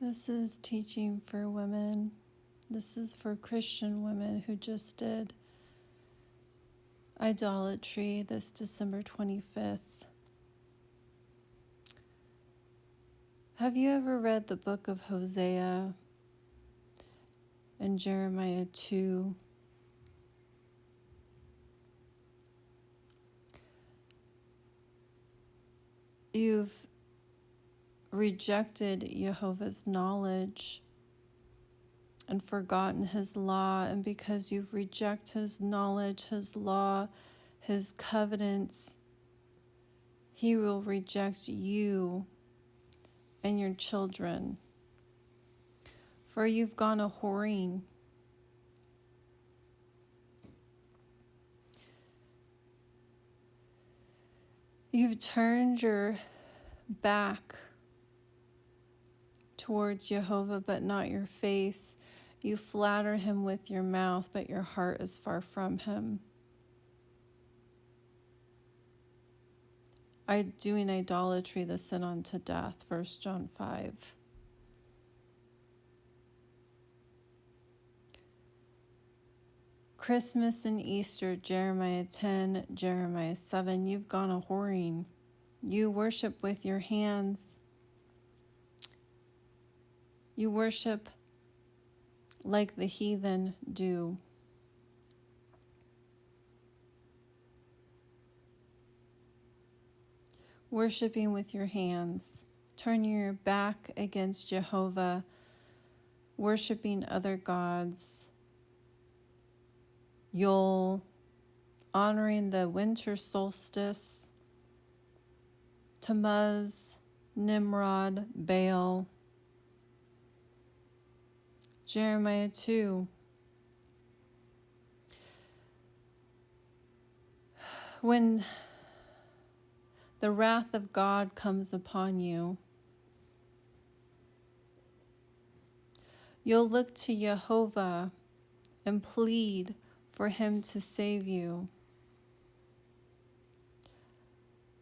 This is teaching for women. This is for Christian women who just did idolatry this December 25th. Have you ever read the book of Hosea and Jeremiah 2? You've rejected Jehovah's knowledge and forgotten his law, and because you've rejected his knowledge, his law, his covenants, he will reject you and your children. For you've gone a whoring. You've turned your back towards Jehovah, but not your face. You flatter him with your mouth, but your heart is far from him. Doing idolatry, the sin unto death, 1 John 5. Christmas and Easter, Jeremiah 10, Jeremiah 7. You've gone a whoring. You worship with your hands. You worship like the heathen do. Worshipping with your hands, turning your back against Jehovah, worshipping other gods, Yule, honoring the winter solstice, Tammuz, Nimrod, Baal. Jeremiah 2. When the wrath of God comes upon you, you'll look to Jehovah and plead for him to save you.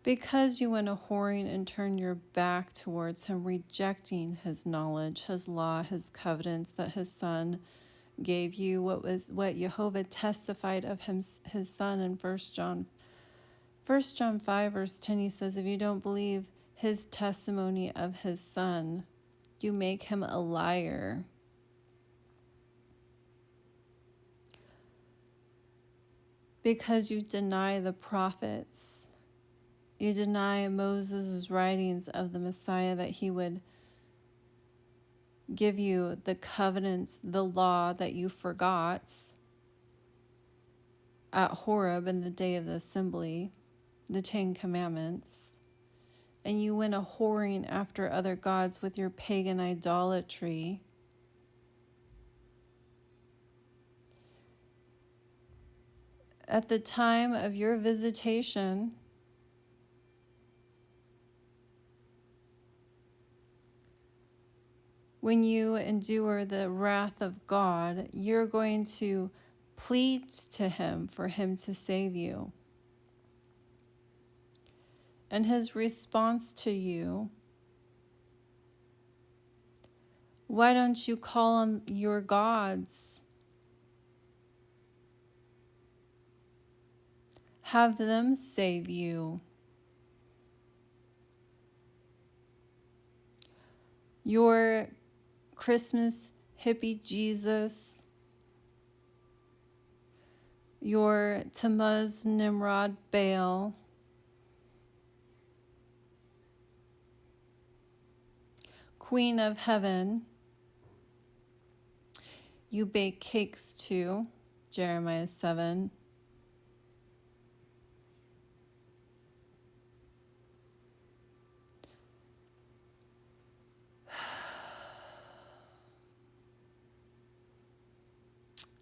Because you went a whoring and turned your back towards him, rejecting his knowledge, his law, his covenants that his son gave you, what Jehovah testified of his son in 1 John 5, verse 10, he says, if you don't believe his testimony of his son, you make him a liar. Because you deny the prophets, you deny Moses' writings of the Messiah, that he would give you the covenants, the law that you forgot at Horeb in the day of the assembly, the 10 Commandments, and you went a whoring after other gods with your pagan idolatry. At the time of your visitation, when you endure the wrath of God, you're going to plead to him for him to save you. And his response to you, why don't you call on your gods? Have them save you. Your Christmas hippie Jesus, your Tammuz, Nimrod, Baal, Queen of Heaven, you bake cakes to, Jeremiah 7.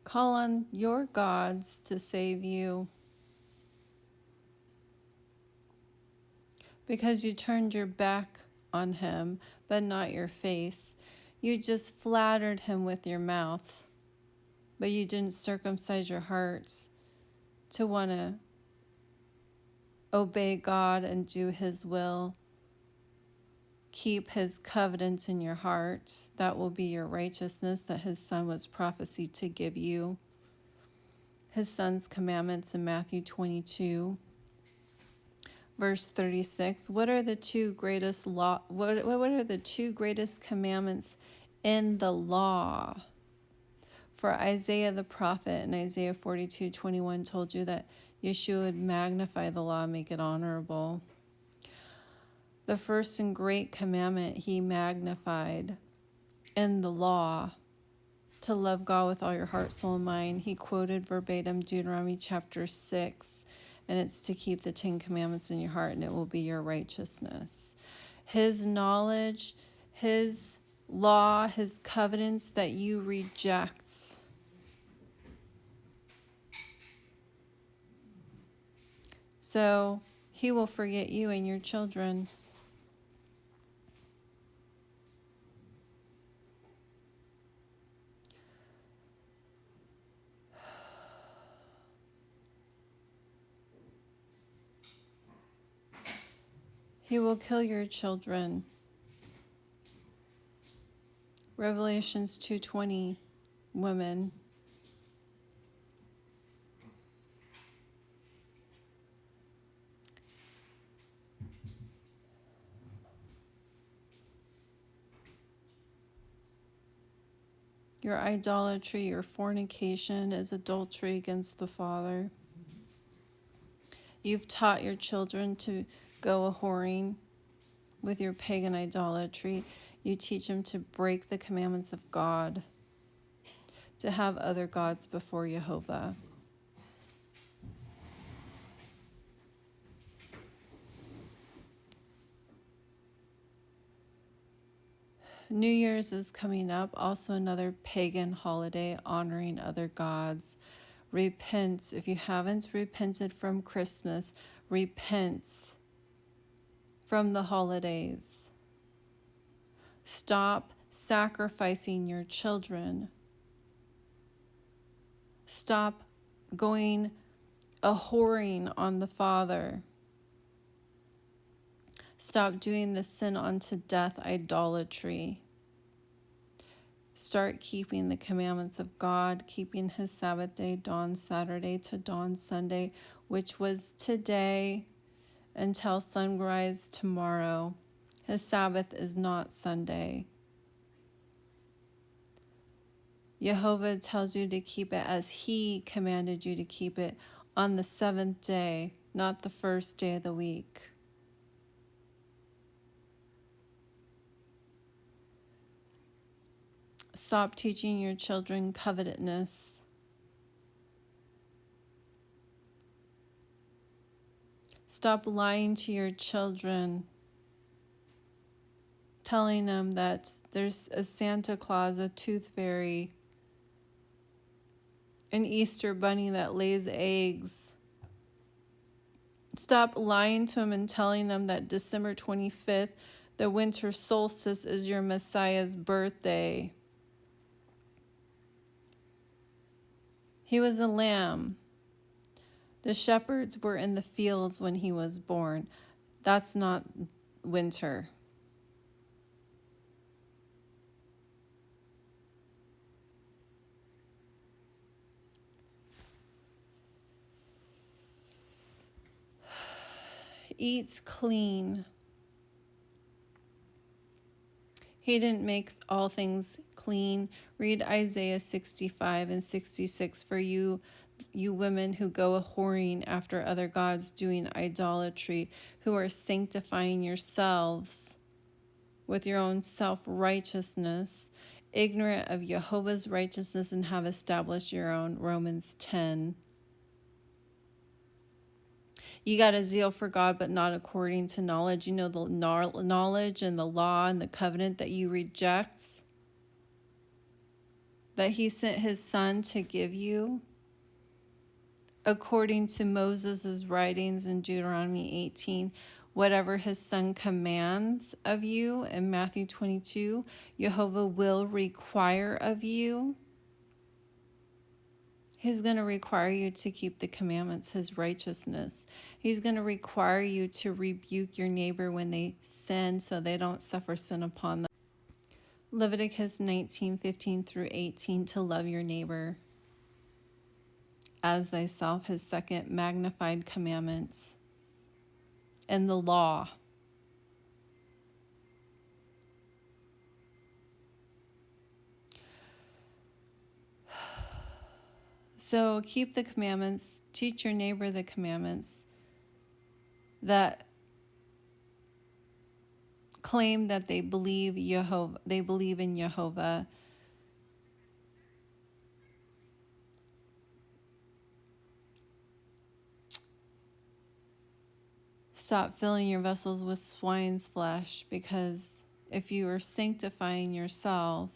Call on your gods to save you, because you turned your back on him, but not your face. You just flattered him with your mouth, but you didn't circumcise your hearts to want to obey God and do his will. keep his covenant in your heart. That will be your righteousness that his son was prophesied to give you. His son's commandments in Matthew 22, verse 36. What are the two greatest what are the two greatest commandments in the law? For Isaiah the prophet in Isaiah 42:21 told you that Yeshua would magnify the law, make it honorable. The first and great commandment he magnified in the law, to love God with all your heart, soul, and mind. He quoted verbatim Deuteronomy chapter 6, and it's to keep the 10 commandments in your heart, and it will be your righteousness. His knowledge, his law, his covenants that you reject. So he will forget you and your children. He will kill your children. Revelations 2:20, women. Your idolatry, your fornication is adultery against the Father. You've taught your children to go a-whoring with your pagan idolatry. You teach them to break the commandments of God, to have other gods before Jehovah. New Year's is coming up, also another pagan holiday honoring other gods. Repent. If you haven't repented from Christmas, repent from the holidays. Stop sacrificing your children. Stop going a-whoring on the Father. Stop doing the sin unto death idolatry. Start keeping the commandments of God, keeping his Sabbath day, dawn Saturday to dawn Sunday, which was today until sunrise tomorrow. His Sabbath is not Sunday. Jehovah tells you to keep it as he commanded you to keep it on the 7th day, not the first day of the week. Stop teaching your children covetousness. Stop lying to your children, telling them that there's a Santa Claus, a tooth fairy, an Easter bunny that lays eggs. Stop lying to them and telling them that December 25th, the winter solstice, is your Messiah's birthday. He was a lamb. The shepherds were in the fields when he was born. That's not winter. Eat clean. He didn't make all things clean. Read Isaiah 65 and 66 for you women who go a-whoring after other gods, doing idolatry, who are sanctifying yourselves with your own self-righteousness, ignorant of Jehovah's righteousness, and have established your own. Romans 10. You got a zeal for God, but not according to knowledge. You know the knowledge and the law and the covenant that you reject, that he sent his son to give you, according to Moses' writings in Deuteronomy 18. Whatever his son commands of you in Matthew 22, Jehovah will require of you. He's going to require you to keep the commandments, his righteousness. He's going to require you to rebuke your neighbor when they sin so they don't suffer sin upon them. Leviticus 19:15 through 18, to love your neighbor as thyself, his second magnified commandments. And the law. So keep the commandments, teach your neighbor the commandments that claim that they believe in Jehovah. Stop filling your vessels with swine's flesh, because if you are sanctifying yourself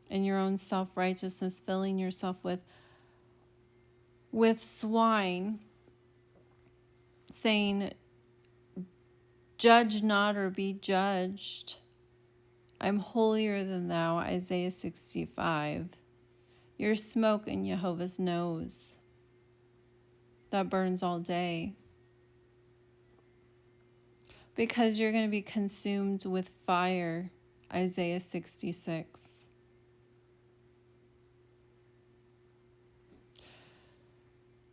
and your own self-righteousness, filling yourself with swine, saying, judge not or be judged, I'm holier than thou, Isaiah 65. You're smoke in Jehovah's nose that burns all day, because you're going to be consumed with fire, Isaiah 66.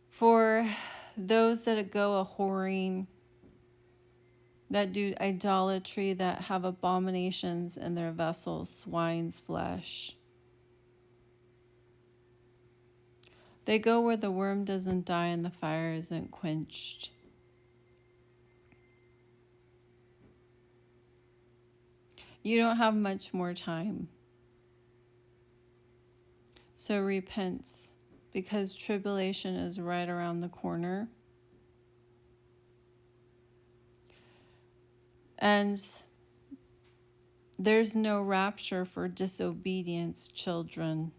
For those that go a whoring, that do idolatry, that have abominations in their vessels, swine's flesh. They go where the worm doesn't die and the fire isn't quenched. You don't have much more time. So repent, because tribulation is right around the corner. And there's no rapture for disobedience, children.